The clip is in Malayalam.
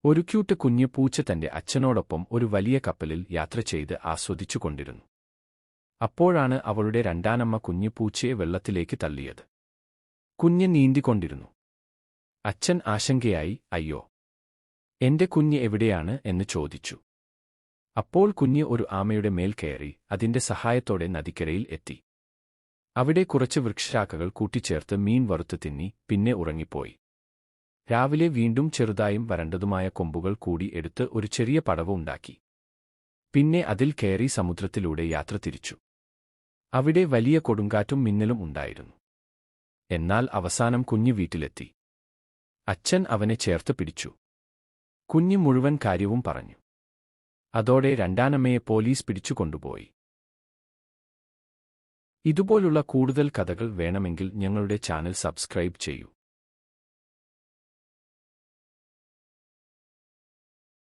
ഒരു ക്യൂട്ട് കുഞ്ഞു പൂച്ച തന്റെ അച്ഛനോടൊപ്പം ഒരു വലിയ കപ്പലിൽ യാത്ര ചെയ്ത് ആസ്വദിച്ചുകൊണ്ടിരുന്നു. അപ്പോഴാണ് അവളുടെ രണ്ടാനമ്മ കുഞ്ഞു പൂച്ചയെ വെള്ളത്തിലേക്ക് തള്ളിയത്. കുഞ്ഞ് നീന്തിക്കൊണ്ടിരുന്നു. അച്ഛൻ ആശങ്കയായി "അയ്യോ, എന്റെ കുഞ്ഞ് എവിടെയാണ്?" എന്ന് ചോദിച്ചു. അപ്പോൾ കുഞ്ഞ് ഒരു ആമയുടെ മേൽ കയറി അതിന്റെ സഹായത്തോടെ നദിക്കരയിൽ എത്തി. അവിടെ കുറച്ച് വൃക്ഷശാഖകൾ കൂട്ടിച്ചേർത്ത് മീൻ വറുത്ത് തിന്നി പിന്നെ ഉറങ്ങിപ്പോയി. രാവിലെ വീണ്ടും ചെറുതായും വരണ്ടതുമായ കൊമ്പുകൾ കൂടി എടുത്ത് ഒരു ചെറിയ പടവ് ഉണ്ടാക്കി. പിന്നെ അതിൽ കയറി സമുദ്രത്തിലൂടെ യാത്ര തിരിച്ചു. അവിടെ വലിയ കൊടുങ്കാറ്റും മിന്നലും ഉണ്ടായിരുന്നു. എന്നാൽ അവസാനം കുഞ്ഞ് വീട്ടിലെത്തി. അച്ഛൻ അവനെ ചേർത്ത് പിടിച്ചു. കുഞ്ഞ് മുഴുവൻ കാര്യവും പറഞ്ഞു. അതോടെ രണ്ടാനമ്മയെ പോലീസ് പിടിച്ചുകൊണ്ടുപോയി. ഇതുപോലുള്ള കൂടുതൽ കഥകൾ വേണമെങ്കിൽ ഞങ്ങളുടെ ചാനൽ സബ്സ്ക്രൈബ് ചെയ്യൂ.